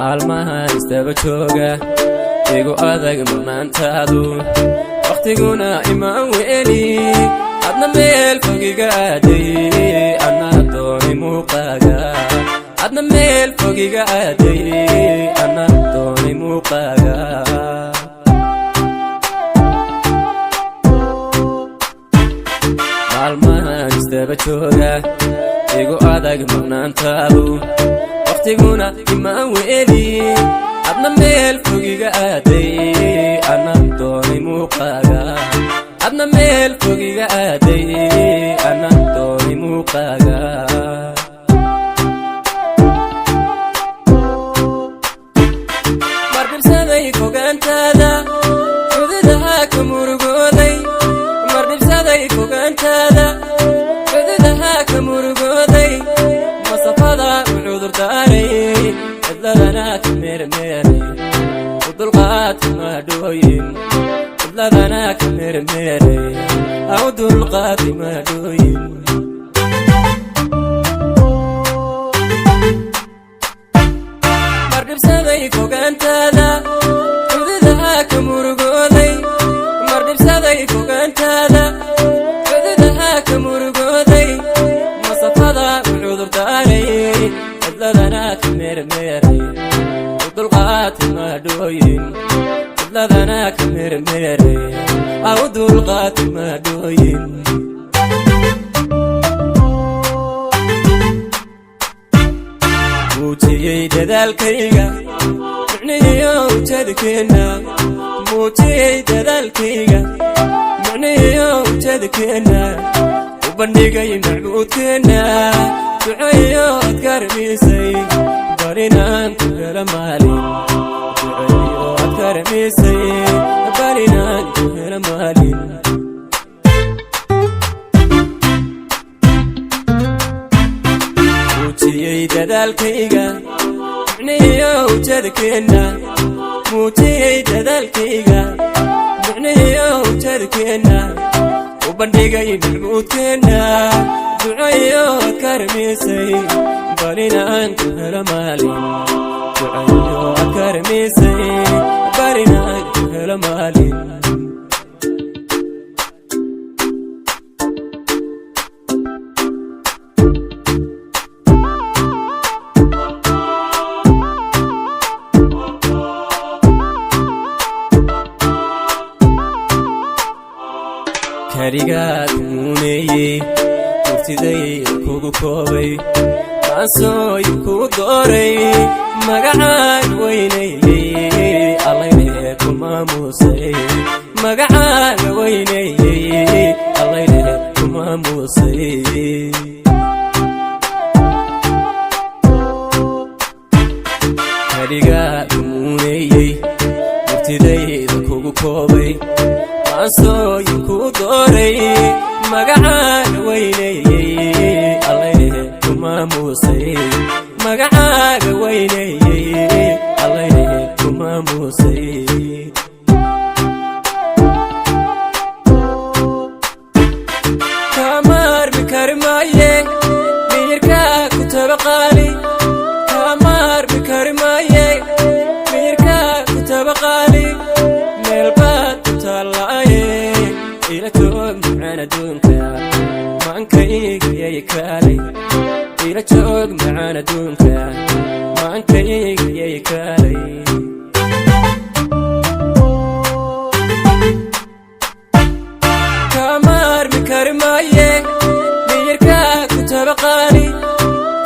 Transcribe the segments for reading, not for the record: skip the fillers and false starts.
maalmahan isdaba jooga igu adag maqnaantaadu waqtiguna MAAWEELI adna meel fogiga aaday ana doonay muuqaaga adna meel fogiga aaday ana doonay muuqaaga maalmahan isdaba jooga igu adag maqnaantaadu waqtiguna MAAWEELI adna meel fogiga aaday ana doonay muuqaaga adna meel fogiga aaday ana doonay muuqaaga mar dhibsaday fogaantaada xuduudaha ka murugooday mar dhibsaday fogaantaada xuduudaha ka murugooday masafada cudur daaray cidladana ka meermeeray udulqaad ma dhooyin cidladana ka meermeeray udulqaad ma dhooyin mar dhibsaday fogaantaada xuduudaha ka murugooday mar dhibsaday fogaantaada xuduudaha ka murugooday masafada cudur daaray cidladana ka meermeeray udulqaad ma dhooyin cidladana ka meermeeray udulqaad ma dhooyin muujiyey dadaalkayga micnihiyo ujeedkeena muujiyey dadaalkayga micnihiyo ujeedkeena u bandhigay macbuudkeena duceeyo adkarmisay barinaan ku hela maalin duceeyo adkarmisay barinaan ku hela maalin muujiyey dadaalkayga micnihiyo ujeedkeena muujiyey dadaalkayga micnihiyo ujeedkeena u bandhigay macbuudkeena duceeyo adkarmisay barinaan ku hela maalin duceeyo adkarmisay barinaan ku hela maalin karigaad muuneeyey murtiday kugu koobay maansooy kugu dooray magacaan weyneeyey allayne ku maamuusay magacaaga weyneeyey allayne ku maamuusay karigaad muuneeyey murtidayda kugu koobay maansooy kugu dooray magacaaga weyneeyey allayne ku maamuusay magacaaga weyneeyey allayne ku maamuusay kamaarmi kari maaye miyirkaa ku tabaqaali kamaarmi kari maaye miyirkaa ku tabaqaali meelbaad ku taallaaye ila joog macaan adduunka maankayga yay kaalay ila joog macaan adduunka maankayga yay kaalay kamaarmi kari maaye miyirkaa ku tabaqaali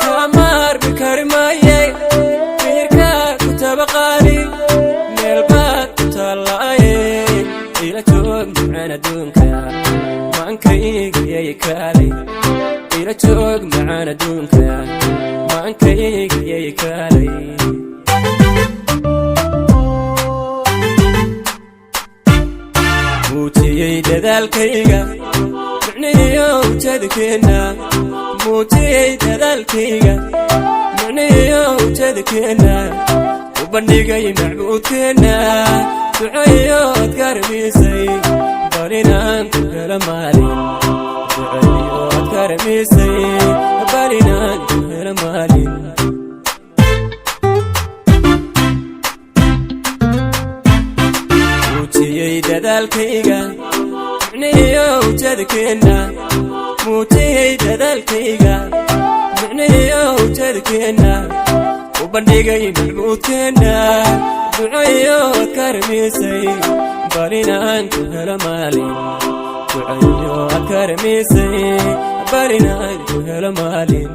kamaarmi kari maaye miyirkaa ku tabaqaali meelbaad ku taallaaye ila joog macaan adduunka maankayga yay kaalay ila joog macaan adduunka maankayga yay kaalay muujiyey dadaalkayga micnihiyo ujeedkeena muujiyey dadaalkayga micnihiyo ujeedkeena u bandhigay macbuudkeena duceeyo adkarmisay barinaan ku hela maalin duceeyo adkarmisay barinaan ku hela maalin dadaalkayga micnihiyo ujeedkeena muujiyey dadaalkayga micnihiyo ujeedkeena u bandhigay macbuudkeena ducayo karmisay barinaan ku helo maalin ducayo karmisay barinaan ku helo maalin